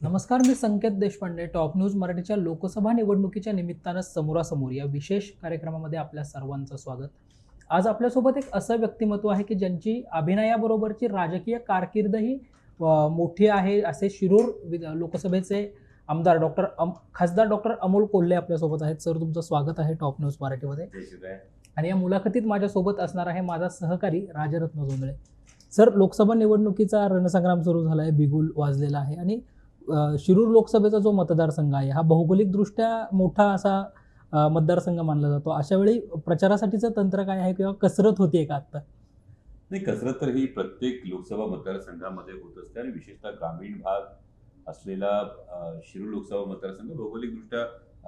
नमस्कार, मी संकेत Deshpande. Top news मराठीच्या लोकसभा निवडणुकीच्या निमित्तानं समोरासमोर या विशेष कार्यक्रमामध्ये आपल्या सर्वांचं स्वागत. आज आपल्यासोबत एक असं व्यक्तिमत्व आहे की ज्यांची अभिनयाबरोबरची राजकीय कारकीर्दही मोठी आहे. असे शिरूर लोकसभेचे आमदार खासदार डॉक्टर अमोल कोल्हे आपल्यासोबत आहेत. सर, तुमचं स्वागत आहे टॉप न्यूज मराठीमध्ये. आणि या मुलाखतीत माझ्यासोबत असणार आहे माझा सहकारी राजरत्न जोंधळे. सर, लोकसभा निवडणुकीचा रणसंग्राम सुरू झाला आहे, बिगुल वाजलेला आहे आणि शिरूर लोकसभेचा जो मतदारसंघ आहे हा भौगोलिकदृष्ट्या मोठा असा मतदारसंघ मानला जातो. अशा वेळी प्रचारासाठीचं तंत्र काय आहे किंवा कसरत होतीये का आता? नाही, कसरत तर ही प्रत्येक लोकसभा मतदारसंघामध्ये होत असते आणि विशेषतः ग्रामीण भाग असलेला शिरूर लोकसभा मतदारसंघ भौगोलिकदृष्ट्या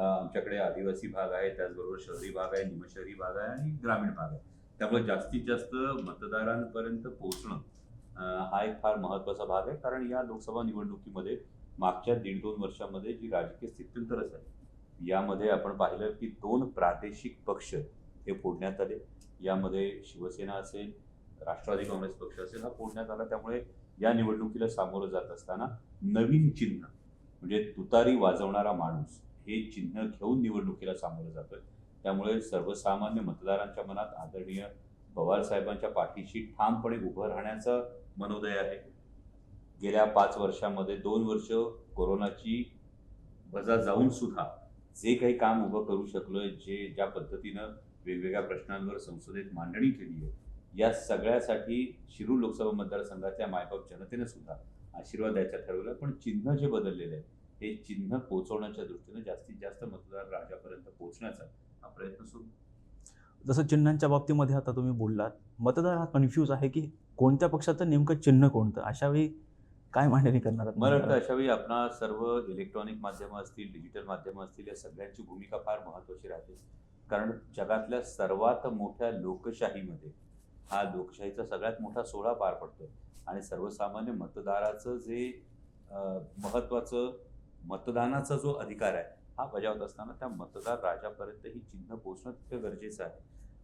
आमच्याकडे आदिवासी भाग आहे, त्याचबरोबर शहरी भाग आहे, निमशहरी भाग आहे आणि ग्रामीण भाग आहे. त्यामुळे जास्तीत जास्त मतदारांपर्यंत पोहोचणं हा एक फार महत्त्वाचा भाग आहे. कारण या लोकसभा निवडणुकीमध्ये मागच्या 1.5-2 वर्षामध्ये जी राजकीय स्थित्यंतरच आहे, यामध्ये आपण पाहिलं की 2 प्रादेशिक पक्ष हे फोडण्यात आले. यामध्ये शिवसेना असेल, राष्ट्रवादी काँग्रेस पक्ष असेल, हा फोडण्यात आला. त्यामुळे या निवडणुकीला सामोरं जात असताना नवीन चिन्ह म्हणजे तुतारी वाजवणारा माणूस हे चिन्ह घेऊन निवडणुकीला सामोरं जातोय. त्यामुळे सर्वसामान्य मतदारांच्या मनात आदरणीय पवार साहेबांच्या पाठीशी ठामपणे उभं राहण्याचा मनोदय आहे. गेल्या 5 वर्षामध्ये 2 वर्ष कोरोनाची वजा जाऊन सुद्धा जे काही काम उभं करू शकलोय, ज्या पद्धतीनं वेगवेगळ्या प्रश्नांवर संसदेत मांडणी केली आहे, या सगळ्यासाठी शिरूर लोकसभा मतदारसंघाच्या मायबाप जनतेने सुद्धा आशीर्वाद द्यायचा ठरवलं. पण चिन्ह जे बदललेलं आहे हे चिन्ह पोहोचवण्याच्या दृष्टीने जास्तीत जास्त मतदार राजापर्यंत पोहोचण्याचा हा प्रयत्न सुरू. जसं चिन्हांच्या बाबतीमध्ये आता तुम्ही बोललात, मतदार हा कन्फ्यूज आहे की कोणत्या पक्षाचं नेमकं चिन्ह कोणतं, अशावेळी काय मांडणी करणार आहात? मला वाटतं अशावेळी आपणा सर्व इलेक्ट्रॉनिक माध्यमं असतील, डिजिटल माध्यमं असतील, या सगळ्यांची भूमिका फार महत्त्वाची राहते. कारण जगातल्या सर्वात मोठ्या लोकशाहीमध्ये हा लोकशाहीचा सगळ्यात मोठा सोहळा पार पडतोय आणि सर्वसामान्य मतदाराचं जे महत्त्वाचं मतदानाचा जो अधिकार आहे हा बजावत असताना त्या मतदार राजापर्यंत ही चिन्ह पोहोचणं तितकं गरजेचं आहे.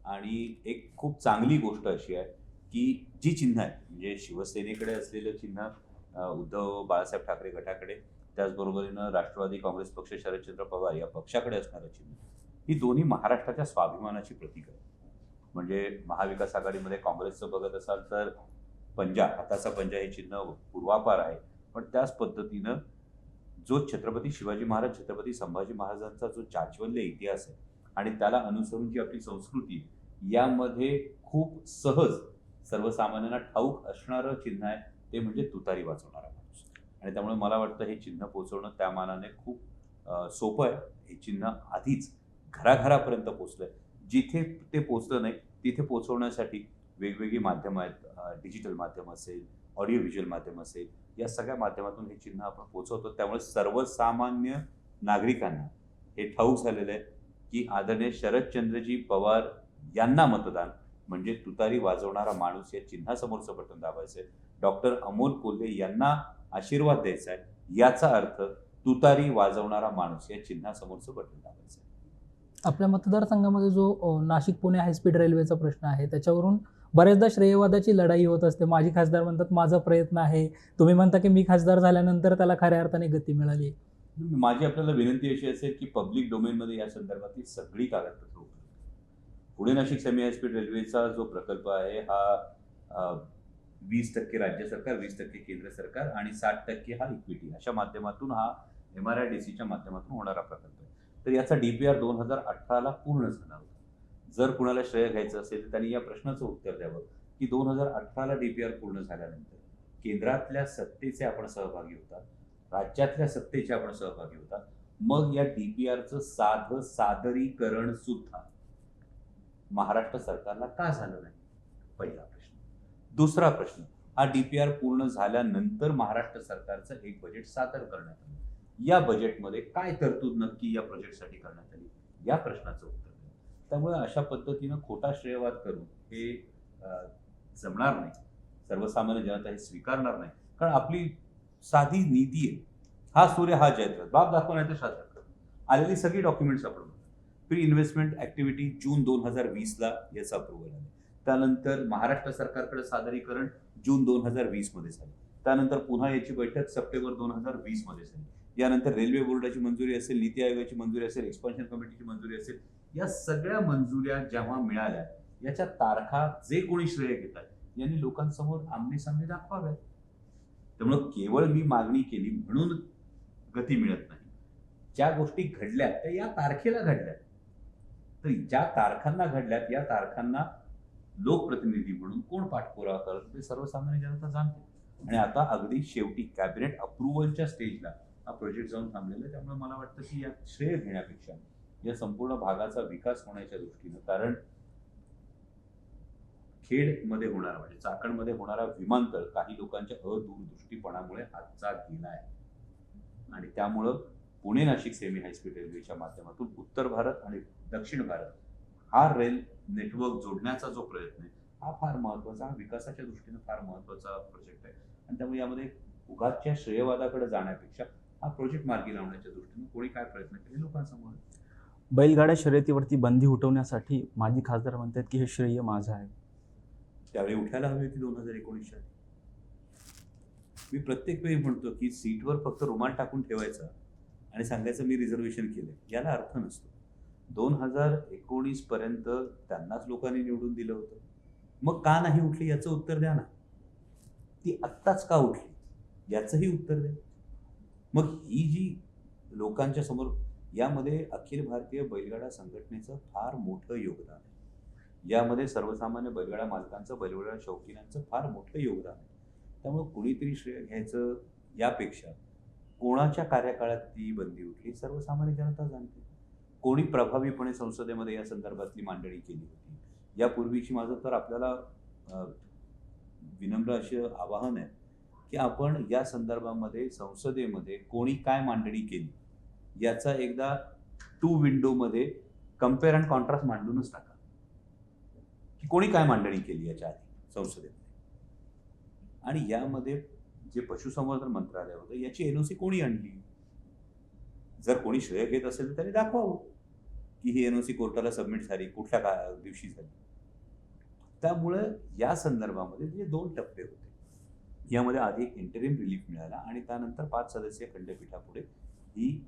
आणि एक खूप चांगली गोष्ट अशी आहे की जी चिन्ह आहे म्हणजे शिवसेनेकडे असलेलं चिन्ह, उद्धव बाळासाहेब ठाकरे गटाकडे, त्याचबरोबरीनं राष्ट्रवादी काँग्रेस पक्ष शरदचंद्र पवार या पक्षाकडे असणारं चिन्ह, ही दोन्ही महाराष्ट्राच्या स्वाभिमानाची प्रतीक आहे. म्हणजे महाविकास आघाडीमध्ये काँग्रेसचं बघत असाल तर पंजा, हाताचा पंजा हे चिन्ह पूर्वापार आहे. पण त्याच पद्धतीनं जो छत्रपती शिवाजी महाराज, छत्रपती संभाजी महाराजांचा जो जाज्वल्य इतिहास आहे आणि त्याला अनुसरून जी आपली संस्कृती, यामध्ये खूप सहज सर्वसामान्यांना ठाऊक असणारं चिन्ह आहे ते म्हणजे तुतारी वाजवणारा माणूस. आणि त्यामुळे मला वाटतं हे चिन्ह पोहोचवणं त्या मानाने खूप सोपं आहे. हे चिन्ह आधीच घराघरापर्यंत पोहोचलंय. जिथे ते पोहोचलं नाही तिथे पोहोचवण्यासाठी वेगवेगळी माध्यमं आहेत, डिजिटल माध्यम असेल, ऑडिओ व्हिज्युअल माध्यम असेल, या सगळ्या माध्यमातून हे चिन्ह आपण पोहोचवतो. त्यामुळे सर्वसामान्य नागरिकांना हे ठाऊक झालेलं आहे की आदरणीय शरदचंद्रजी पवार यांना मतदान म्हणजे तुतारी वाजवणारा माणूस या चिन्हासमोरचं बटन दाबायचं आहे. डॉक्टर अमोल कोल्हे यांना आशीर्वाद द्यायचा आहे, याचा अर्थ तुतारी वाजवणारा माणूस या चिन्हासमोरचं बटन दाबायचं आहे. आपल्या मतदारसंघामध्ये जो नाशिक पुणे हायस्पीड रेल्वेचा प्रश्न आहे त्याच्यावरून बऱ्याचदा श्रेयवादाची लढाई होत असते. माजी खासदार म्हणतात माझा प्रयत्न आहे, तुम्ही म्हणता की मी खासदार झाल्यानंतर त्याला खऱ्या अर्थाने गती मिळाली. माझी आपल्याला विनंती अशी असेल की पब्लिक डोमेनमध्ये या संदर्भातली सगळी कागदपत्र उपलब्ध. पुणे नाशिक सेमी हायस्पीड रेल्वेचा जो प्रकल्प आहे हा 20% राज्य सरकार, 20% केंद्र सरकार आणि 60% हा इक्विटी अशा माध्यमातून हा MRIDCच्या माध्यमातून होणारा प्रकल्प आहे. तर याचा DPR 2018ला पूर्ण झाला होता. जर कुणाला श्रेय घ्यायचं असेल तर त्यांनी या प्रश्नाचं उत्तर द्यावं की 2018ला DPR पूर्ण झाल्यानंतर केंद्रातल्या सत्तेचे आपण सहभागी होता, राज्यातल्या सत्तेचे आपण सहभागी होता, मग या DPRचं सादरीकरण सुद्धा महाराष्ट्र सरकारला का झालं नाही, पहिला प्रश्न. दुसरा प्रश्न, हा DPR पूर्ण झाल्यानंतर महाराष्ट्र सरकारचं एक बजेट सादर करण्यात आलं, या बजेटमध्ये काय तरतूद नक्की या प्रोजेक्टसाठी करण्यात आली, या प्रश्नाचं उत्तर द्या. त्यामुळे अशा पद्धतीनं खोटा श्रेयवाद करून हे जमणार नाही. सर्वसामान्य जनता हे स्वीकारणार नाही. कारण आपली साधी नीती आहे, हा सूर्य हा जयद्रथ, बाप दाखवण्याचं शास्त्र आलेली सगळी डॉक्युमेंट्स आपण प्री इन्व्हेस्टमेंट ऍक्टिव्हिटी जून 2020ला याचं अप्रुव्हल आलं. त्यानंतर महाराष्ट्र सरकारकडे सादरीकरण जून 2020 मध्ये झालं. त्यानंतर पुन्हा याची बैठक सप्टेंबर 2020 मध्ये झाली. यानंतर रेल्वे बोर्डाची मंजुरी असेल, नीती आयोगाची मंजुरी असेल, एक्सपान्शन कमिटीची मंजुरी असेल, या सगळ्या मंजुऱ्या जेव्हा मिळाल्या याच्या तारखा जे कोणी श्रेय घेतात यांनी लोकांसमोर आमने सामने दाखवाव्यात. त्यामुळं केवळ मी मागणी केली म्हणून गती मिळत नाही. ज्या गोष्टी घडल्या त्या या तारखेला घडल्या, तर ज्या तारखांना घडल्यात या तारखांना लोकप्रतिनिधी म्हणून कोण पाठपुरावा करत ते सर्वसामान्य जनता जाणते. आणि आता अगदी शेवटी कॅबिनेट अप्रुव्हलच्या स्टेजला हा प्रोजेक्ट जाऊन थांबलेला आहे. त्यामुळे मला वाटतं की या श्रेय घेण्यापेक्षा या संपूर्ण भागाचा विकास होण्याच्या दृष्टीनं, कारण खेडमध्ये होणारा म्हणजे चाकणमध्ये होणारा विमानतळ काही लोकांच्या अदूरदृष्टीपणामुळे हातचा गेला आहे. आणि त्यामुळं पुणे नाशिक सेमी हायस्पीड रेल्वेच्या माध्यमातून उत्तर भारत आणि दक्षिण भारत हा रेल नेटवर्क जोडण्याचा जो प्रयत्न आहे हा फार महत्वाचा, हा विकासाच्या दृष्टीनं फार महत्वाचा प्रोजेक्ट आहे. आणि त्यामुळे यामध्ये उगाचच्या श्रेयवादाकडे जाण्यापेक्षा हा प्रोजेक्ट मार्गी लावण्याच्या दृष्टीनं कोणी काय प्रयत्न केले लोकांसमोर. बैलगाड्या शर्यतीवरती बंदी उठवण्यासाठी माजी खासदार म्हणतात की हे श्रेय माझं आहे. त्यावेळी उठायला हवी होती 2019 साली. मी प्रत्येक वेळी म्हणतो की सीटवर फक्त रुमाल टाकून ठेवायचा आणि सांगायचं मी रिझर्वेशन केलं, याला अर्थ नसतो. 2019 पर्यंत त्यांनाच लोकांनी निवडून दिलं होतं. मग का नाही उठली याचं उत्तर द्या ना. ती आत्ताच का उठली याचंही उत्तर द्या. मग ही जी लोकांच्या समोर, यामध्ये अखिल भारतीय बैलगाडा संघटनेचं फार मोठं योगदान आहे. यामध्ये सर्वसामान्य बैलगाडा मालकांचं, बैलगाडा शौकीनांचं फार मोठं योगदान आहे. त्यामुळे कुणीतरी श्रेय घ्यायचं यापेक्षा कोणाच्या कार्यकाळात ती बंदी उठली सर्वसामान्य जनता जाणते. कोणी प्रभावीपणे संसदेमध्ये या संदर्भातली मांडणी केली होती. यापूर्वीची माझं तर आपल्याला विनम्र असे आवाहन आहे की आपण या संदर्भामध्ये संसदेमध्ये कोणी काय मांडणी केली याचा एकदा 2 विंडोमध्ये कम्पेअर अँड कॉन्ट्रास्ट मांडूनच टाका की कोणी काय मांडणी केली याच्या आधी संसदेमध्ये. आणि यामध्ये जे पशुसंवर्धन मंत्रालय होतं याची NOC कोणी आणली. जर कोणी श्रेय घेत असेल तर त्यांनी दाखवावं की ही NOC कोर्टाला सबमिट झाली, कुठल्या दिवशी झाली. त्यामुळे या संदर्भामध्ये जे 2 टप्पे होते, यामध्ये आधी एक इंटरिम रिलीफ मिळाला आणि त्यानंतर 5 सदस्यीय खंडपीठापुढे ही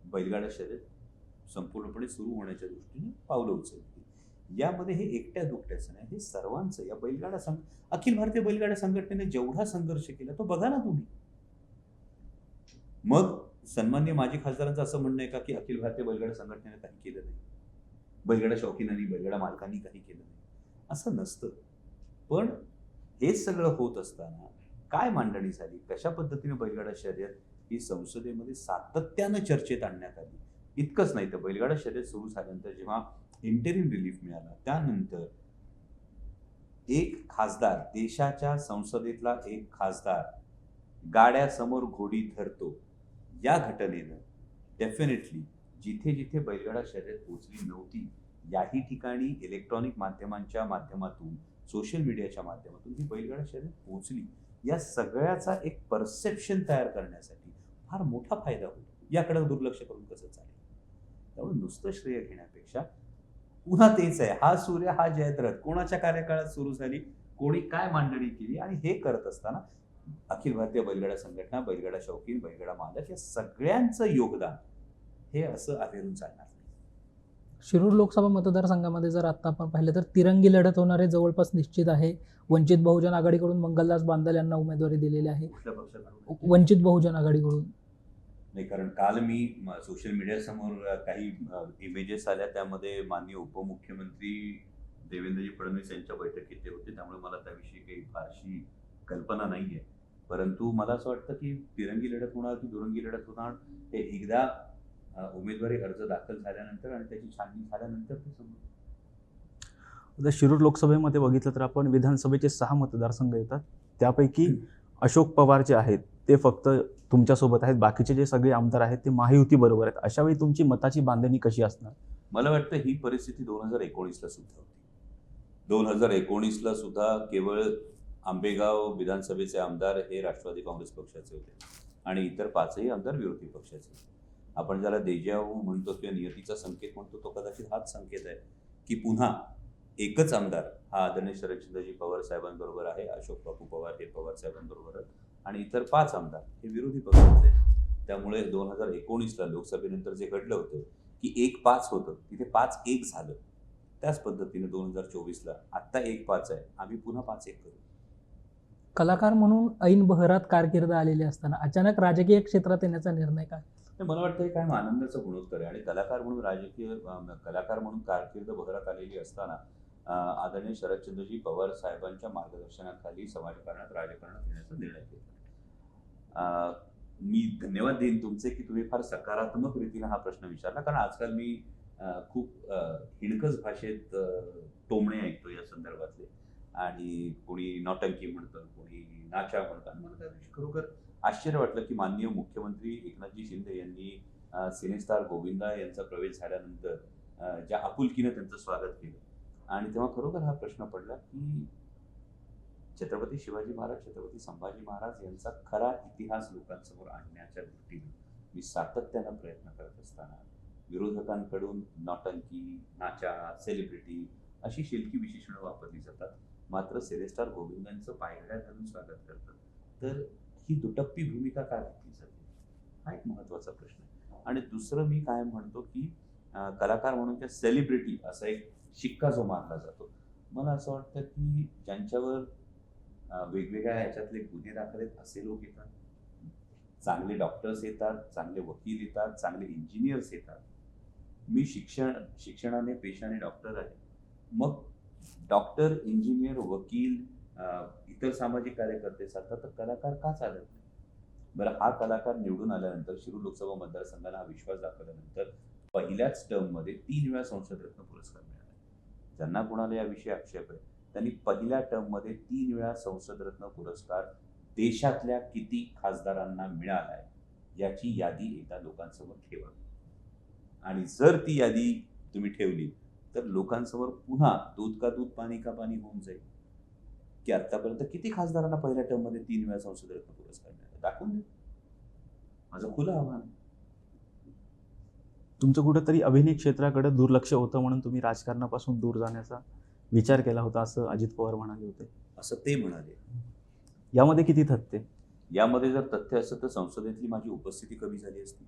बैलगाडा शर्यत संपूर्णपणे सुरू होण्याच्या दृष्टीने पावलं उचलली. यामध्ये हे एकट्या दुकट्याचं नाही, हे सर्वांचं, या बैलगाडा अखिल भारतीय बैलगाडा संघटनेने जेवढा संघर्ष केला तो बघा ना तुम्ही. मग सन्माननीय माजी खासदारांचं असं म्हणणं आहे का की अखिल भारतीय बैलगाडा संघटनेने काही केलं नाही, बैलगाडा शौकीनांनी, बैलगाडा मालकांनी काही केलं नाही, असं नसतं. पण हेच सगळं होत असताना काय मांडणी झाली, कशा पद्धतीने बैलगाडा शर्यत ही संसदेमध्ये सातत्यानं चर्चेत आणण्यात आली. इतकंच नाही तर बैलगाडा शर्यत सुरू झाल्यानंतर जेव्हा इंटरिम रिलीफ मिळाला त्यानंतर एक खासदार, देशाच्या संसदेतला एक खासदार गाड्यासमोर घोडी धरतो, या घटनेनं डेफिनेटली जिथे जिथे बैलगाडा शर्यत पोहोचली नव्हती याही ठिकाणी इलेक्ट्रॉनिक माध्यमांच्या माध्यमातून, सोशल मीडियाच्या माध्यमातून ही बैलगाडा शर्यत पोहोचली. या सगळ्याचा एक परसेप्शन तयार करण्यासाठी फार मोठा फायदा होतो. याकडे दुर्लक्ष करून कसं चालेल. त्यामुळे नुसतं श्रेय घेण्यापेक्षा पुन्हा तेच आहे, हा सूर्य हा जयद्रथ कोणाच्या कार्यकाळात सुरू झाली, कोणी काय मांडणी केली, आणि हे करत असताना अखिल भारतीय बैलगाडा संघटना, बैलगाडा शौकीन, बैलगाडा मालक या सगळ्यांचं योगदान हे असं अधेरून चालणार. शिरूर लोकसभा मतदारसंघामध्ये जर आता आपण पाहिलं तर तिरंगी लढत होणारे जवळपास निश्चित आहे. वंचित बहुजन आघाडीकडून मंगलदास बांदल यांना उमेदवारी दिलेली आहे. कुठल्या पक्षाकडून? वंचित बहुजन आघाडीकडून. नाही, कारण काल मी सोशल मीडिया समोर काही इमेजेस आल्या, त्यामध्ये माननीय उपमुख्यमंत्री देवेंद्रजी फडणवीस यांच्या बैठकीत ते होते, त्यामुळे मला त्याविषयी काही फारशी कल्पना नाही आहे. परंतु मला असं वाटतं की तिरंगी लढत होणार की दुरंगी लढत होणार हे एकदा उमेदवारी अर्ज दाखल झाल्यानंतर आणि त्याची छाननी झाल्यानंतर ते समजेल. आता शिरूर लोकसभेमध्ये बघितलं तर आपण विधानसभेचे 6 मतदारसंघ येतात, त्यापैकी अशोक पवार जे आहेत ते फक्त तुमच्यासोबत आहेत, बाकीचे जे सगळे आमदार आहेत ते महायुती बरोबर आहेत. अशा वेळी तुमची मताची बांधणी कशी असणार? मला वाटतं ही परिस्थिती 2019ला सुद्धा होती. 2019ला सुद्धा केवळ आंबेगाव विधानसभेचे आमदार हे राष्ट्रवादी काँग्रेस पक्षाचे होते आणि इतर 5ही आमदार विरोधी पक्षाचे होते. आपण ज्याला देजावू म्हणतो किंवा नियतीचा संकेत म्हणतो तो कदाचित हाच संकेत आहे की पुन्हा एकच आमदार हा आदरणीय शरदचंद्रजी पवार साहेबांबरोबर आहे, अशोक बापू पवार हे पवार साहेबांबरोबर आहेत, आणि इतर 5 आमदार हे विरोधी पक्षातले आहेत. त्यामुळे 2019ला लोकसभेनंतर जे घडलं होतं की 1-5 होतं, तिथे 5-1 झालं. त्याच पद्धतीने 2024ला आत्ता 1-5 आहे, आम्ही पुन्हा 5-1 करू. कलाकार म्हणून ऐन बहरात कारकीर्द आलेली असताना अचानक राजकीय क्षेत्रात येण्याचा निर्णय काय? तर मला वाटतं हे कायम आनंदाचं गुणोत्तर आहे, आणि कलाकार म्हणून कलाकार म्हणून कारकीर्द बहरात आलेली असताना आदरणीय शरदचंद्रजी पवार साहेबांच्या मार्गदर्शनाखाली समाजकारणात राजकारणात येण्याचा निर्णय घेतला. मी धन्यवाद देईन तुमचे की तुम्ही फार सकारात्मक रीतीने हा प्रश्न विचारला, कारण आजकाल मी खूप हिणकस भाषेत टोमणे ऐकतो या संदर्भातले, आणि कोणी नौटंकी म्हणतं, कोणी नाचा म्हणतं, आणि मला त्या दिवशी खरोखर आश्चर्य वाटलं की माननीय मुख्यमंत्री एकनाथजी शिंदे यांनी सिनेस्टार गोविंदा यांचा प्रवेश झाल्यानंतर ज्या आपुलकीनं त्यांचं स्वागत केलं, आणि तेव्हा खरोखर हा प्रश्न पडला की छत्रपती शिवाजी महाराज, छत्रपती संभाजी महाराज यांचा खरा इतिहास लोकांसमोर आणण्याच्या दृष्टीने मी सातत्यानं प्रयत्न करत असताना विरोधकांकडून नौटंकी, नाचा, सेलिब्रिटी अशी शिल्की विशेषणं वापरली जातात, मात्र सिनेस्टार गोविंदांचं पायघड्या घालून स्वागत करतात. तर ही दुटप्पी भूमिका का घेतली जाते, हा एक महत्त्वाचा प्रश्न आहे. आणि दुसरं मी काय म्हणतो की कलाकार म्हणून त्या सेलिब्रिटी असा एक शिक्का जो मारला जातो, मला असं वाटतं की ज्यांच्यावर वेगवेगळ्या ह्याच्यातले गुन्हे दाखल आहेत असे लोक येतात, चांगले डॉक्टर्स येतात, चांगले वकील येतात, चांगले इंजिनियर्स येतात. मी शिक्षणाने पेशाने डॉक्टर आहे. मग डॉक्टर, इंजिनियर, वकील, इतर सामाजिक कार्यकर्ते चालतात, तर कलाकार का चालत नाही? बरं, हा कलाकार निवडून आल्यानंतर, शिरूर लोकसभा मतदारसंघाला हा विश्वास दाखवल्यानंतर पहिल्याच टर्ममध्ये 3 वेळा संसद रत्न पुरस्कार मिळाला. ज्यांना कोणाला याविषयी आक्षेप आहे त्यांनी पहिल्या टर्ममध्ये 3 वेळा संसद रत्न पुरस्कार देशातल्या किती खासदारांना मिळालाय याची यादी एकदा लोकांसमोर ठेवा, आणि जर ती यादी तुम्ही ठेवली तर लोकांसमोर पुन्हा दूध का दूध पाणी का पाणी होऊन जाईल की आतापर्यंत किती खासदारांना पहिल्या टर्म मध्ये 3 वेळा संसद रत्न पुरस्कार मिळाला, दाखवून दे. माझं खुलं आव्हान. तुमचं कुठंतरी अभिनय क्षेत्राकडे दुर्लक्ष होतं म्हणून तुम्ही राजकारणापासून दूर जाण्याचा विचार केला होता, असं अजित पवार म्हणाले होते. असं ते म्हणाले. यामध्ये किती तथ्य? यामध्ये जर तथ्य असतं तर संसदेतली माझी उपस्थिती कमी झाली असती,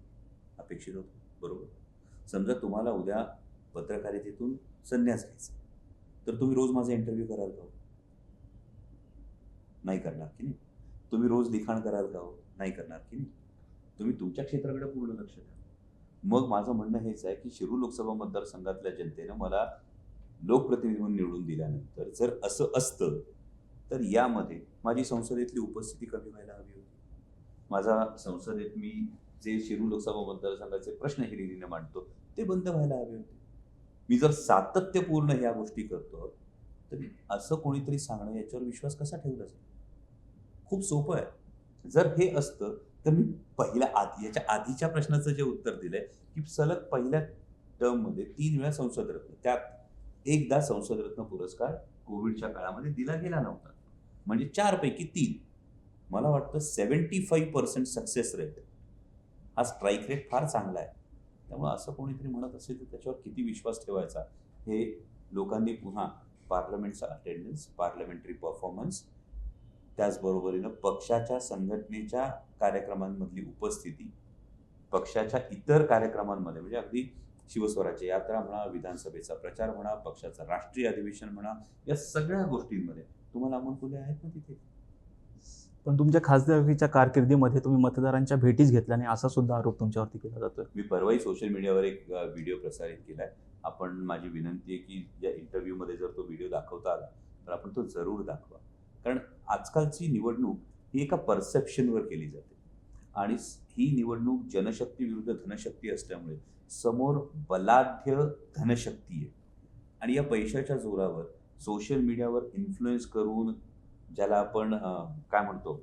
अपेक्षित होतं. बरोबर. समजा तुम्हाला उद्या पत्रकारितेतून संन्यास घ्यायचा, तर तुम्ही रोज माझा इंटरव्ह्यू कराल का? नाही करणार की नाही. तुम्ही रोज लिखाण कराल का? नाही करणार की नाही. तुम्ही तुमच्या क्षेत्राकडे पूर्ण लक्ष द्या. मग माझं म्हणणं हेच आहे की शिरूर लोकसभा मतदारसंघातल्या जनतेनं मला लोकप्रतिनिधी म्हणून निवडून दिल्यानंतर जर असं असतं तर यामध्ये माझी संसदेतली उपस्थिती कमी व्हायला हवी होती. माझा संसदेत मी जे शिरूर लोकसभा मतदारसंघाचे प्रश्न हिरिरीने मांडतो ते बंद व्हायला हवे होते. मी जर सातत्यपूर्ण ह्या गोष्टी करतो तर असं कोणीतरी सांगणं, याच्यावर विश्वास कसा ठेवला जाईल? खूप सोपं आहे. जर हे असतं तर मी याच्या आधीच्या प्रश्नाचं जे उत्तर दिलंय की सलग पहिल्या टर्ममध्ये 3 वेळा संसद रत्न, त्यात एकदा संसद रत्न पुरस्कार कोविडच्या काळामध्ये दिला गेला नव्हता, म्हणजे 4 पैकी 3. मला वाटतं 75% सक्सेस रेट, हा स्ट्राईक रेट फार चांगला आहे. त्यामुळे असं कोणीतरी म्हणत असेल तर त्याच्यावर किती विश्वास ठेवायचा हे लोकांनी पुन्हा पार्लमेंटचा अटेंडन्स, पार्लमेंटरी परफॉर्मन्स, त्याचबरोबरीनं पक्षाच्या संघटनेच्या कार्यक्रमांमधली उपस्थिती, पक्षाच्या इतर कार्यक्रमांमध्ये म्हणजे अगदी शिवस्वराज्य यात्रा म्हणा, विधानसभेचा प्रचार म्हणा, पक्षाचं राष्ट्रीय अधिवेशन म्हणा, या सगळ्या गोष्टींमध्ये तुम्हाला अमोल फुले आहेत ना तिथे. पण तुमच्या खासदारकीच्या कारकिर्दीमध्ये तुम्ही मतदारांच्या भेटीच घेतल्या नाही, असा सुद्धा आरोप तुमच्यावरती केला जातोय. मी परवाही सोशल मीडियावर एक व्हिडिओ प्रसारित केलाय. आपण, माझी विनंती आहे की या इंटरव्ह्यूमध्ये जर तो व्हिडिओ दाखवता आला तर आपण तो जरूर दाखवा, कारण आजकालची निवडणूक ही एका परसेप्शनवर केली जाते, आणि ही निवडणूक जनशक्ती विरुद्ध धनशक्ती असल्यामुळे समोर बलाढ्य धनशक्ती आहे, आणि या पैशाच्या जोरावर सोशल मीडियावर इन्फ्लुएन्स करून, ज्याला आपण काय म्हणतो,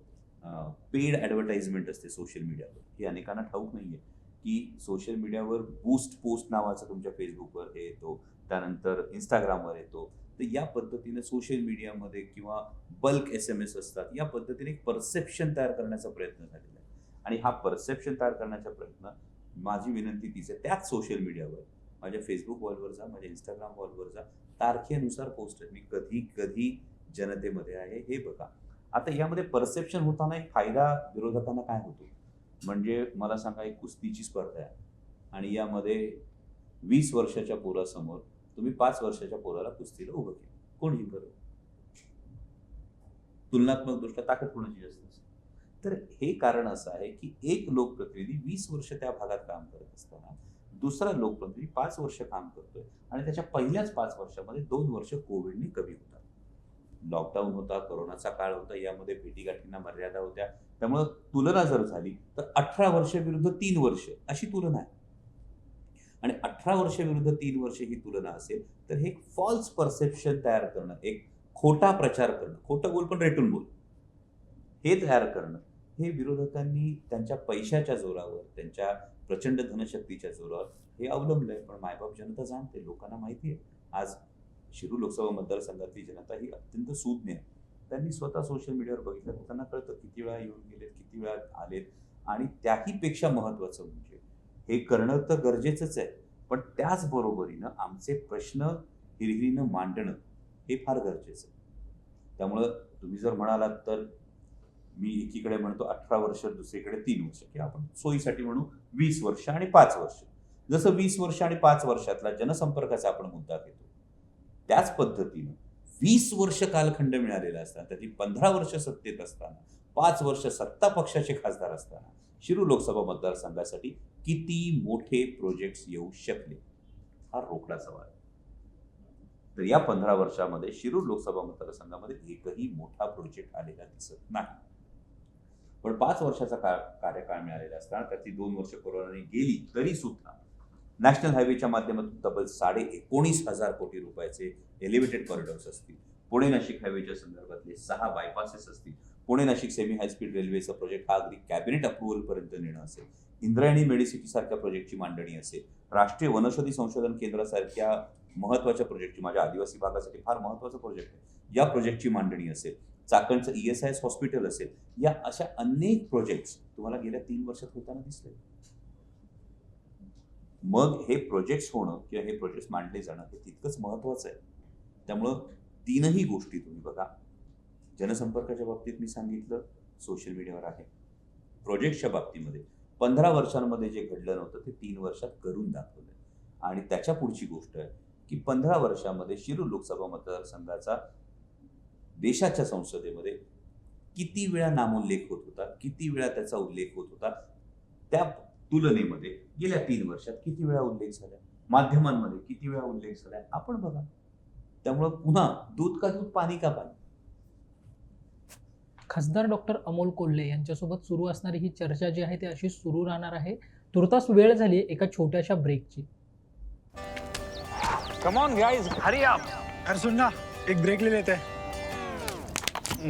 पेड ॲडव्हर्टाइजमेंट असते सोशल मीडियावर, हे अनेकांना ठाऊक नाही आहे की सोशल मीडियावर बूस्ट पोस्ट नावाचा तुमच्या फेसबुकवर हे येतो, त्यानंतर इंस्टाग्रामवर येतो. तर या पद्धतीने सोशल मीडियामध्ये किंवा बल्क SMS असतात, या पद्धतीने एक परसेप्शन तयार करण्याचा प्रयत्न झालेला आहे, आणि हा परसेप्शन तयार करण्याचा प्रयत्न, माझी विनंती तीच आहे, त्याच सोशल मीडियावर, माझ्या फेसबुक वॉलवर जा, माझ्या इंस्टाग्राम वॉलवर जा, तारखेनुसार पोस्ट आहे, मी कधी कधी जनतेमध्ये आहे हे बघा. आता यामध्ये परसेप्शन होताना एक फायदा विरोधकांना काय होतो, म्हणजे मला सांगा, एक कुस्तीची स्पर्धा आहे आणि यामध्ये 20 वर्षाच्या पोरासमोर तुम्ही 5 वर्षाच्या पोराला कुस्तीला उभं केलं, कोण जिंकलं? तुलनात्मक दृष्ट्या ताकद कोणाची जास्त असते? तर हे कारण असं आहे की एक लोकप्रतिनिधी 20 वर्ष त्या भागात काम करत असताना दुसरा लोकप्रतिनिधी 5 वर्ष काम करतोय आणि त्याच्या पहिल्याच 5 वर्षामध्ये 2 वर्ष कोविडने कमी होतात. लॉकडाऊन होता, कोरोनाचा काळ होता, यामध्ये भेटीगाठींना मर्यादा होत्या. त्यामुळं तुलना जर झाली तर 18 वर्ष विरुद्ध 3 वर्ष अशी तुलना आहे. आणि 18 वर्ष विरुद्ध 3 वर्ष ही तुलना असेल तर हे एक फॉल्स परसेप्शन तयार करणं, एक खोटा प्रचार करणं, खोटं बोल पण रेटून बोल, हे तयार करणं, हे विरोधकांनी त्यांच्या पैशाच्या जोरावर, त्यांच्या प्रचंड धनशक्तीच्या जोरावर हे अवलंबलंय. पण मायबाप जनता जाणते, लोकांना माहिती आहे. आज शिरूर लोकसभा मतदारसंघातली जनता ही अत्यंत सूज्ञ आहे. त्यांनी स्वतः सोशल मीडियावर बघितलं, त्यांना कळतं किती वेळा येऊन गेलेत, किती वेळा आलेत. आणि त्याही पेक्षा महत्त्वाचं म्हणजे हे करणं तर गरजेचंच आहे, पण त्याचबरोबरीनं आमचे प्रश्न हिरहिरीनं मांडणं हे फार गरजेचं आहे. त्यामुळं तुम्ही जर म्हणालात तर मी एकीकडे म्हणतो 18 वर्ष, दुसरीकडे 3 वर्ष, की आपण सोयीसाठी म्हणू 20 वर्ष आणि 5 वर्ष. जसं 20 वर्ष आणि 5 वर्षातला जनसंपर्काचा आपण मुद्दा घेतो, त्याच पद्धतीनं 20 वर्ष कालखंड मिळालेला असताना, त्याची 15 वर्ष सत्तेत असताना, 5 वर्ष सत्ता पक्षाचे खासदार असताना शिरूर लोकसभा मतदारसंघासाठी किती मोठे प्रोजेक्ट्स येऊ शकले, हा रोकडा सवाल आहे. तर या 15 वर्षामध्ये शिरूर लोकसभा मतदारसंघामध्ये एकही मोठा प्रोजेक्ट आलेला दिसत नाही. पण 5 वर्षाचा कार्यकाळ मिळालेला असताना त्याची 2 वर्ष कोरोनाने गेली तरी सुद्धा नॅशनल हायवेच्या माध्यमातून तब्बल 19,500 कोटी रुपयाचे एलिव्हेटेड कॉरिडॉर्स असतील, पुणे नाशिक हायवेच्या संदर्भातले 6 बायपासेस असतील, पुणे नाशिक सेमी हायस्पीड रेल्वेचा प्रोजेक्ट हा अगदी कॅबिनेट अप्रुव्हलपर्यंत नेणं असेल, इंद्रायणी मेडिसिटी सारख्या प्रोजेक्टची मांडणी असेल, राष्ट्रीय वनौषधी संशोधन केंद्रासारख्या महत्त्वाच्या प्रोजेक्टची, माझ्या आदिवासी भागासाठी फार महत्त्वाचं प्रोजेक्ट आहे, या प्रोजेक्टची मांडणी असेल, चाकणचं ESIS हॉस्पिटल असेल, या अशा अनेक प्रोजेक्ट्स तुम्हाला गेल्या 3 वर्षात होताना दिसले. मग हे प्रोजेक्ट्स होणं किंवा हे प्रोजेक्ट्स मांडले जाणं हे तितकंच महत्त्वाचं आहे. त्यामुळं तीनही गोष्टी तुम्ही बघा. जनसंपर्काच्या बाबतीत मी सांगितलं, सोशल मीडियावर आहे. प्रोजेक्टच्या बाबतीमध्ये 15 वर्षांमध्ये जे घडलं नव्हतं ते 3 वर्षात करून दाखवलं. आणि त्याच्या पुढची गोष्ट आहे की 15 वर्षामध्ये शिरूर लोकसभा मतदारसंघाचा देशाच्या संसदेमध्ये किती वेळा नामोल्लेख होत होता, किती वेळा त्याचा उल्लेख होत होता, त्या तुलनेमध्ये गेल्या 3 वर्षात किती वेळा उल्लेख झाला, माध्यमांमध्ये किती वेळा उल्लेख झाला, आपण बघा. त्यामुळं पुन्हा दूध का दूध, पाणी का पाणी. खासदार डॉक्टर अमोल कोल्हे यांच्यासोबत सुरू असणारी ही चर्चा जी आहे ती अशी सुरू राहणार आहे. तुर्तास वेळ झाली आहे एका छोट्याशा ब्रेकची. Come on guys, hurry up. अरे सुन ना, एक ब्रेक ले लेते हैं.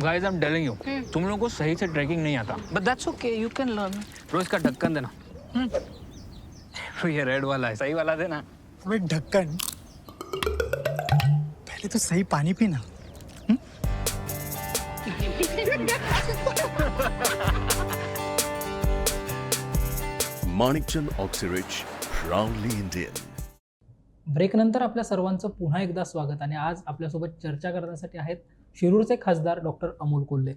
Guys, I'm telling you, तुम लोगों को सही से ट्रैकिंग नहीं आता. But that's okay, you can learn. रोज का ढक्कन देना. तो ये रेड वाला है, सही वाला देना. अब एक ढक्कन. पहले तो सही पानी पीना. Manikchand Oxyrich, proudly Indian. ब्रेकनंतर आपल्या सर्वांचं पुन्हा एकदा स्वागत. आणि आज आपल्यासोबत चर्चा करण्यासाठी आहेत शिरूरचे खासदार डॉक्टर अमोल कोल्हे.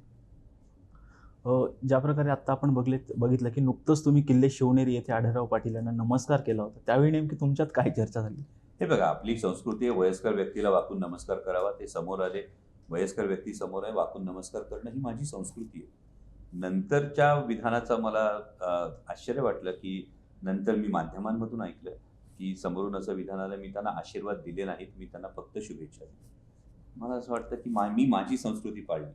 ज्या प्रकारे आत्ता आपण बघितलं की नुकतंच तुम्ही किल्ले शिवनेरी येथे आढळराव पाटील यांना नमस्कार केला होता, त्यावेळी नेमकी तुमच्यात काय चर्चा झाली? हे बघा, आपली संस्कृती आहे वयस्कर व्यक्तीला वाकून नमस्कार करावा. ते समोर आले, वयस्कर व्यक्ती समोर आहे, वाकून नमस्कार करणं ही माझी संस्कृती आहे. नंतरच्या विधानाचं मला आश्चर्य वाटलं की नंतर मी माध्यमांमधून ऐकलं की समोरून असं विधान आलं, मी त्यांना आशीर्वाद दिले नाहीत, मी त्यांना फक्त शुभेच्छा दिल्या. मला असं वाटतं की मी माझी संस्कृती पाळली,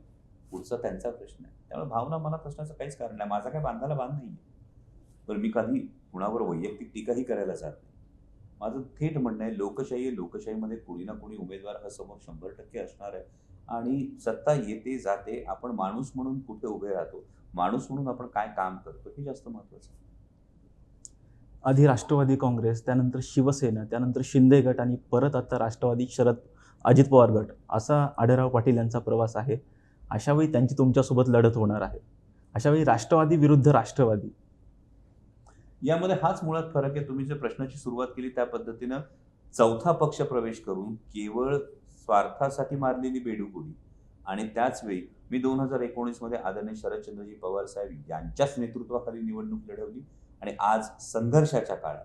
पुढचा त्यांचा प्रश्न आहे. त्यामुळे भावना मनात असण्याचं काहीच कारण नाही. माझा काय बांधायला बांध नाही आहे. तर मी कधी कुणावर वैयक्तिक टीकाही करायला जात नाही. माझं थेट म्हणणं आहे, लोकशाही आहे, लोकशाहीमध्ये कोणी ना कोणी उमेदवार हा समोर 100% असणार आहे. आणि सत्ता येते जाते, आपण माणूस म्हणून कुठे उभे राहतो, माणूस म्हणून आपण काय काम करतो हे जास्त महत्त्वाचं आहे. आधी राष्ट्रवादी काँग्रेस, त्यानंतर शिवसेना, त्यानंतर शिंदे गट आणि परत आता राष्ट्रवादी अजित पवार गट, असा आढळराव पाटील यांचा प्रवास आहे. अशावेळी त्यांची तुमच्यासोबत लढत होणार आहे. अशावेळी राष्ट्रवादी विरुद्ध राष्ट्रवादी, यामध्ये हाच मुळात फरक आहे. तुम्ही जे प्रश्नाची सुरुवात केली त्या पद्धतीनं चौथा पक्ष प्रवेश करून केवळ स्वार्थासाठी मारलेली बेडूकुडी आणि त्याच वेळी मी 2019 मध्ये आदरणीय शरदचंद्रजी पवार साहेब यांच्याच नेतृत्वाखाली निवडणूक लढवली आणि आज संघर्षाच्या काळात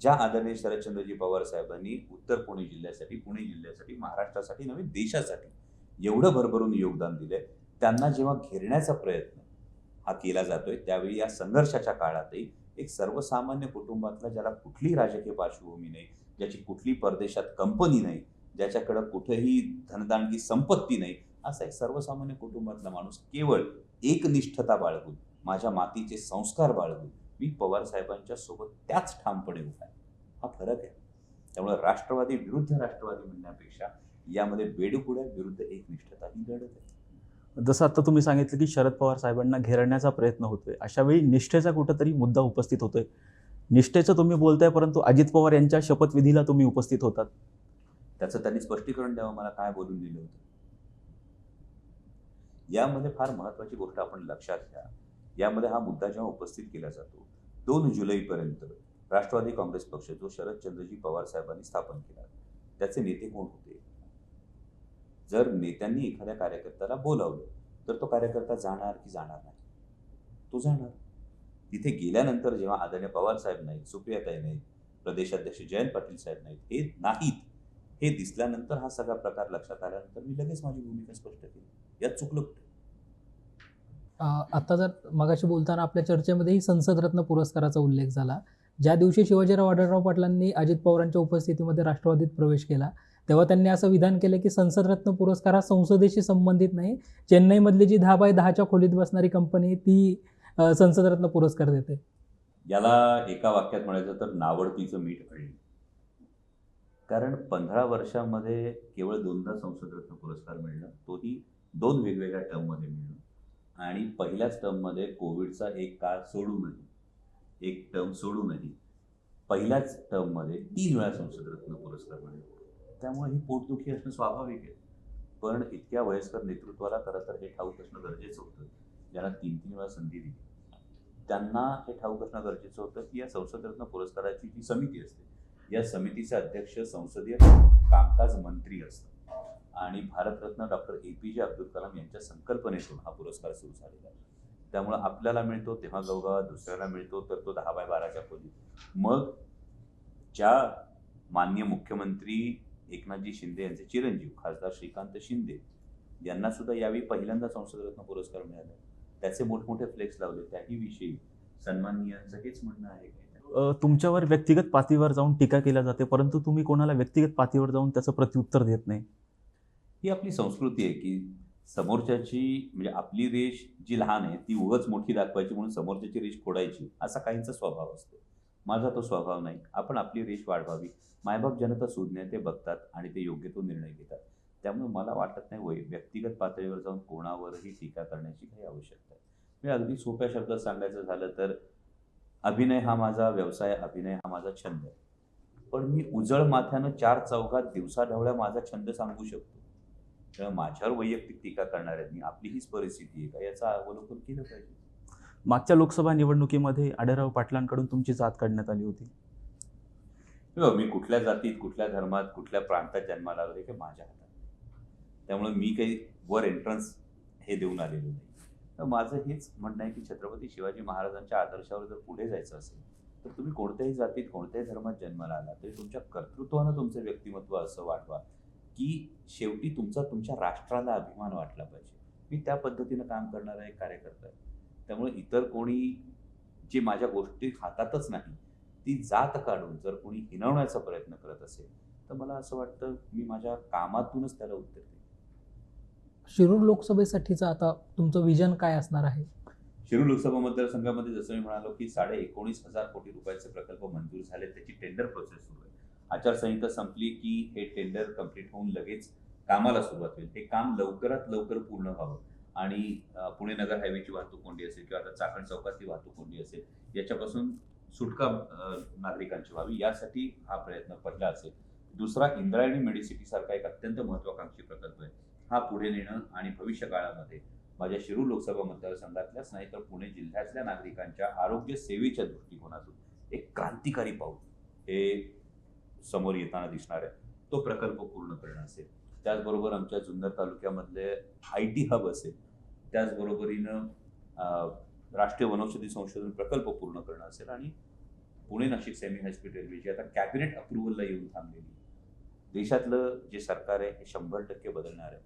ज्या आदरणीय शरदचंद्रजी पवार साहेबांनी उत्तर पुणे जिल्ह्यासाठी, महाराष्ट्रासाठी नव्हे देशासाठी एवढं भरभरून योगदान दिलंय, त्यांना जेव्हा घेरण्याचा प्रयत्न हा केला जातोय त्यावेळी या संघर्षाच्या काळातही एक सर्वसामान्य कुटुंबातला, ज्याला कुठलीही राजकीय पार्श्वभूमी नाही, ज्याची कुठली परदेशात कंपनी नाही, ज्याच्याकडं कुठेही धनदांडगी संपत्ती नाही, असा एक सर्वसामान्य कुटुंबातला माणूस केवळ एकनिष्ठता बाळगून, माझ्या मातीचे संस्कार बाळगून मी पवार साहेबांच्या सोबत त्याच ठामपणे उभा आहे. हा फरक आहे. त्यामुळे राष्ट्रवादी विरुद्ध राष्ट्रवादी म्हणण्यापेक्षा यामध्ये बेडूकुड्या विरुद्ध एकनिष्ठता ही लढत आहे. जसं आता तुम्ही सांगितलं की शरद पवार साहेबांना घेरण्याचा प्रयत्न होतोय, अशा वेळी निष्ठेचा कुठंतरी मुद्दा उपस्थित होतोय. निष्ठेचं तुम्ही बोलताय, परंतु अजित पवार यांच्या शपथविधीला तुम्ही उपस्थित होतात. त्याचं त्यांनी स्पष्टीकरण द्यावं, मला काय बोलून दिलं होतं. यामध्ये फार महत्वाची गोष्ट आपण लक्षात घ्या. यामध्ये हा मुद्दा जेव्हा उपस्थित केला जातो, 2 जुलैपर्यंत राष्ट्रवादी काँग्रेस पक्ष जो शरदचंद्रजी पवार साहेबांनी स्थापन केला, त्याचे नेते कोण होते? जर नेत्यांनी एखाद्या कार्यकर्त्याला बोलावलं तर तो कार्यकर्ता जाणार की जाणार नाही? तो जाणार. तिथे गेल्यानंतर जेव्हा आदरणीय पवार साहेब नाहीत, सुप्रियाताई नाहीत, प्रदेशाध्यक्ष जयंत पाटील साहेब नाहीत, हे दिसल्यानंतर हा सगळा प्रकार लक्षात आल्यानंतर मी लगेच माझी भूमिका स्पष्ट केली. यात चुकलं कुठे? आता जर मगाशी बोलताना आपल्या चर्चेमध्येही संसदरत्न पुरस्काराचा उल्लेख झाला. ज्या दिवशी शिवाजीराव आढळराव पाटलांनी अजित पवारांच्या उपस्थितीमध्ये राष्ट्रवादीत प्रवेश केला तेव्हा त्यांनी असं विधान केलं की संसदरत्न पुरस्कार हा संसदेशी संबंधित नाही, चेन्नईमधली जी 10x10च्या खोलीत बसणारी कंपनी ती संसदरत्न पुरस्कार देते. याला एका वाक्यात म्हणायचं तर नावडतीचं मीठ अडली. कारण 15 वर्षामध्ये केवळ 2दा संसदरत्न पुरस्कार मिळणं, तोही 2 वेगवेगळ्या टर्ममध्ये मिळणं, आणि पहिल्याच टर्ममध्ये कोविडचा एक टर्म सोडूनही पहिल्याच टर्ममध्ये 3 वेळा संसदरत्न पुरस्कार मिळणं. त्यामुळे ही पोटदुखी असणं स्वाभाविक आहे. पण इतक्या वयस्कर नेतृत्वाला खरं तर हे ठाऊक असणं गरजेचं होतं. ज्यांना 3 वेळा संधी दिली त्यांना हे ठाऊक असणं गरजेचं होतं की या संसदरत्न पुरस्काराची जी समिती असते, या समितीचे अध्यक्ष संसदीय कामकाज मंत्री असतात आणि भारतरत्न डॉक्टर APJ अब्दुल कलाम यांच्या संकल्पनेतून हा पुरस्कार सुरू झालेला आहे. त्यामुळं आपल्याला मिळतो तेव्हा गवगा, दुसऱ्याला मिळतो तर तो 10x12च्या खोलीत. मग ज्या माननीय मुख्यमंत्री एकनाथजी शिंदे यांचे चिरंजीव खासदार श्रीकांत शिंदे यांना सुद्धा यावेळी पहिल्यांदा संसदरत्न पुरस्कार मिळाला, त्याचे मोठमोठे फ्लेक्स लावले, त्याही विषयी सन्माननीयांचं हेच म्हणणं आहे की तुमच्यावर व्यक्तिगत पातळीवर जाऊन टीका केली जाते, परंतु तुम्ही कोणाला व्यक्तिगत पातळीवर जाऊन त्याचं प्रत्युत्तर देत नाही. ही आपली संस्कृती आहे की समोरच्याची, म्हणजे आपली रेष जी लहान आहे ती उगाच मोठी दाखवायची म्हणून समोरच्याची रेष फोडायची, असा काहींचा स्वभाव असतो. माझा तो स्वभाव नाही. आपण आपली रेष वाढवावी. मायबाप जनता सुज्ञ ते बघतात आणि ते योग्य तो निर्णय घेतात. त्यामुळे मला वाटत नाही व्यक्तिगत पातळीवर जाऊन कोणावरही टीका करण्याची काही आवश्यकता आहे. मी अगदी सोप्या शब्दात सांगायचं झालं तर अभिनय हा माझा व्यवसाय, अभिनय हा माझा छंद आहे. पण मी उजळ माथ्यानं 4 चौघात दिवसाढवळ्या माझा छंद सांगू शकतो. तेव्हा माझ्यावर वैयक्तिक टीका करणाऱ्यांनी आपली हीच परिस्थिती आहे का याचं अवलोकन केलं पाहिजे. मागच्या लोकसभा निवडणुकीमध्ये आढळराव पाटलांकडून तुमची जात काढण्यात आली होती. मी कुठल्या जातीत, कुठल्या धर्मात, कुठल्या प्रांतात जन्माला आलो हे माझ्या हातात. त्यामुळे मी काही वर एंट्रन्स हे देऊन आलेलो नाही. तर माझं हेच म्हणणं आहे की छत्रपती शिवाजी महाराजांच्या आदर्शावर जर पुढे जायचं असेल तर तुम्ही कोणत्याही जातीत, कोणत्याही धर्मात जन्माला आला तरी तुमच्या कर्तृत्वानं तुमचं व्यक्तिमत्व असं वाटवा की शेवटी तुमच्या राष्ट्राला अभिमान वाटला पाहिजे. मी त्या पद्धतीनं काम करणारा एक कार्यकर्ता आहे. त्यामुळे इतर कोणी जे माझ्या गोष्टी हातातच नाही ती जात काढून जर कोणी हिणवण्याचा प्रयत्न करत असेल तर मला असं वाटतं मी माझ्या कामातूनच त्याला उत्तर देईन. शिरूर लोकसभेसाठीचं आता तुमचं विजन काय असणार आहे? शिरूर लोकसभा मतदारसंघामध्ये जसं मी म्हणालो की 19,500 कोटी रुपयाचे प्रकल्प मंजूर झाले, त्याची टेंडर प्रोसेस सुरू आहे. आचारसंहिता संपली की हे टेंडर कंप्लीट होऊन लगेच कामाला सुरुवात होईल. हे काम लवकरात लवकर पूर्ण व्हावं आणि पुणे नगर हायवेची वाहतूक कोंडी असेल किंवा आता चाकण चौकातली वाहतूक कोंडी असेल याच्यापासून सुटका नागरिकांची व्हावी यासाठी हा प्रयत्न पहिला असेल. दुसरा इंद्रायणी मेडिसिटी सारखा एक अत्यंत महत्वाकांक्षी प्रकल्प आहे. हा पुढे नेणं आणि भविष्य काळामध्ये माझ्या शिरूर लोकसभा मतदारसंघातल्याच नाही तर पुणे जिल्ह्यातल्या नागरिकांच्या आरोग्य सेवेच्या दृष्टिकोनातून एक क्रांतिकारी पाऊल हे समोर येताना दिसणार आहे, तो प्रकल्प पूर्ण करणं असेल. त्याचबरोबर आमच्या जुन्नर तालुक्यामधले IT हब असेल, त्याचबरोबरीनं राष्ट्रीय वनौषधी संशोधन प्रकल्प पूर्ण करणं असेल आणि Pune Nashik semi high speed railway जी आता कॅबिनेट अप्रुव्हलला येऊन थांबलेली आहे. देशातलं जे सरकार आहे हे 100% बदलणार आहे,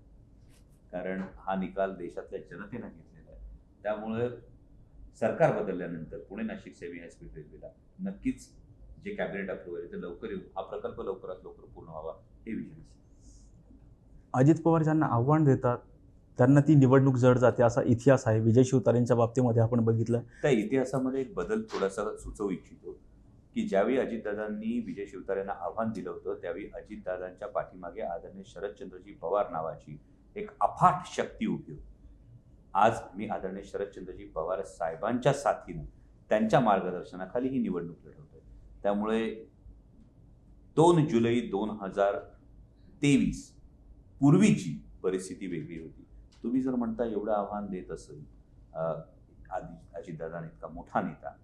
कारण हा निकाल देशातल्या जनतेनं घेतलेला आहे. त्यामुळे सरकार बदलल्यानंतर पुणे नाशिक सेमी हायस्पीड रेल्वेला नक्कीच जे कॅबिनेट अप्रुव्हल आहे ते लवकर येऊन हा प्रकल्प लवकरात लवकर पूर्ण व्हावा हे विजन आहे. अजित पवार ज्यांना आव्हान देतात त्यांना ती निवडणूक जड जाते असा इतिहास आहे. विजय शिवतारेंच्या बाबतीमध्ये आपण बघितलं. त्या इतिहासामध्ये एक बदल थोडासा सुचवू इच्छितो की ज्यावेळी अजितदादांनी विजय शिवतारेंना आव्हान दिलं होतं त्यावेळी अजितदादांच्या पाठीमागे आदरणीय शरदचंद्रजी पवार नावाची एक अफाट शक्ती उभी होती. आज मी आदरणीय शरदचंद्रजी पवार साहेबांच्या साथीनं त्यांच्या मार्गदर्शनाखाली ही निवडणूक लढवतोय. त्यामुळे 2 जुलै 2023 पूर्वीची परिस्थिती वेगळी होती. तुम्ही जर म्हणता एवढं आव्हान देत असेल अजितदादा इतका मोठा नेता,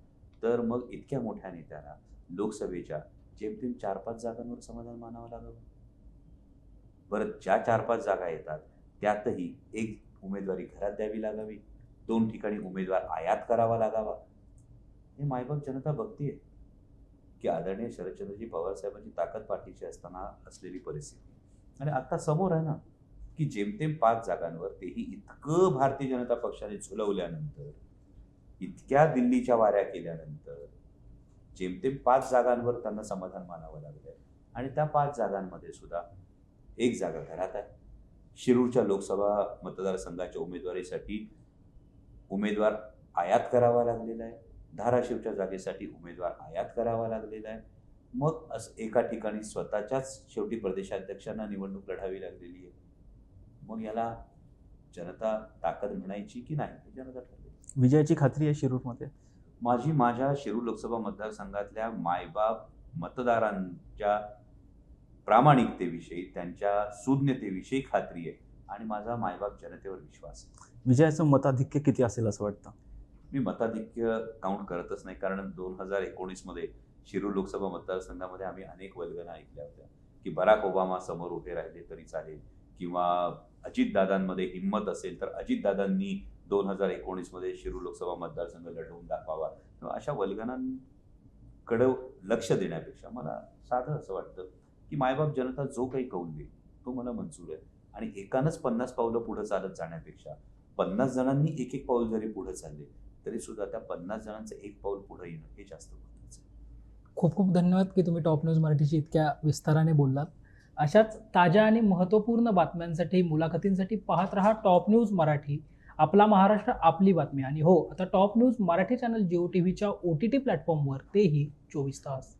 तर मग इतक्या मोठ्या नेत्याला लोकसभेच्या जेमतेम 4-5 जागांवर समाधान मानावं लागावं. बरं, ज्या 4-5 जागा येतात त्यातही एक उमेदवारी घरात द्यावी लागावी, 2 ठिकाणी उमेदवार आयात करावा लागावा. हे मायबाप जनता बघतीये की आदरणीय शरदचंद्रजी पवार साहेबांची ताकद पाठीशी असताना असलेली परिस्थिती. आणि आता समोर आहे ना की जेमतेम 5 जागांवर, तेही इतकं भारतीय जनता पक्षाने झुलवल्यानंतर, इतक्या दिल्लीच्या वाऱ्या केल्यानंतर जेमतेम 5 जागांवर त्यांना समाधान मानावं लागलंय. आणि त्या 5 जागांमध्ये सुद्धा एक जागा घरात आहे. शिरूरच्या लोकसभा मतदारसंघाच्या उमेदवारीसाठी उमेदवार आयात करावा लागलेला आहे. धाराशिवच्या जागेसाठी उमेदवार आयात करावा लागलेला आहे. मग असं एका ठिकाणी स्वतःच्याच शेवटी प्रदेशाध्यक्षांना निवडणूक लढावी लागलेली आहे. मग याला जनता ताकद म्हणायची की नाही हे जनता ठरवेल. विजयाची खात्री आहे शिरूरमध्ये. माझ्या शिरूर लोकसभा मतदारसंघातल्या मायबाप मतदारांच्या प्रामाणिकतेविषयी, त्यांच्या सुज्ञतेविषयी खात्री आहे आणि माझा मायबाप जनतेवर विश्वास आहे. विजयाचं मताधिक्य किती असेल असं वाटतं? मी मताधिक्य काउंट करतच नाही, कारण 2019मध्ये शिरूर लोकसभा मतदारसंघामध्ये आम्ही अनेक वल्गना ऐकल्या होत्या की बराक ओबामा समोर उभे राहिले तरी चालेल, किंवा अजितदादांमध्ये हिंमत असेल तर अजितदादांनी 2019मध्ये शिरूर लोकसभा मतदारसंघ लढवून दाखवावा. अशा वल्गनांकडे लक्ष देण्यापेक्षा मला साधं असं वाटतं की मायबाप जनता जो काही कौल देईल तो मला मंजूर आहे. आणि एकानंच 50 पावलं पुढे चालत जाण्यापेक्षा 50 जणांनी एक पाऊल जरी पुढे चालले तरी सुद्धा त्या 50 जणांचं एक पाऊल पुढे येणं हे जास्त महत्त्वाचं आहे. खूप खूप धन्यवाद की तुम्ही टॉप न्यूज मराठीशी इतक्या विस्ताराने बोललात. अशाच ताज्या आणि महत्त्वपूर्ण बातम्यांसाठी, मुलाखतींसाठी पाहत रहा टॉप न्यूज मराठी. आपला महाराष्ट्र, आपली बातमी. आणि हो, आता top news Marathi channel Jio टीव्हीच्या OTT प्लॅटफॉर्मवर, तेही 24 तास.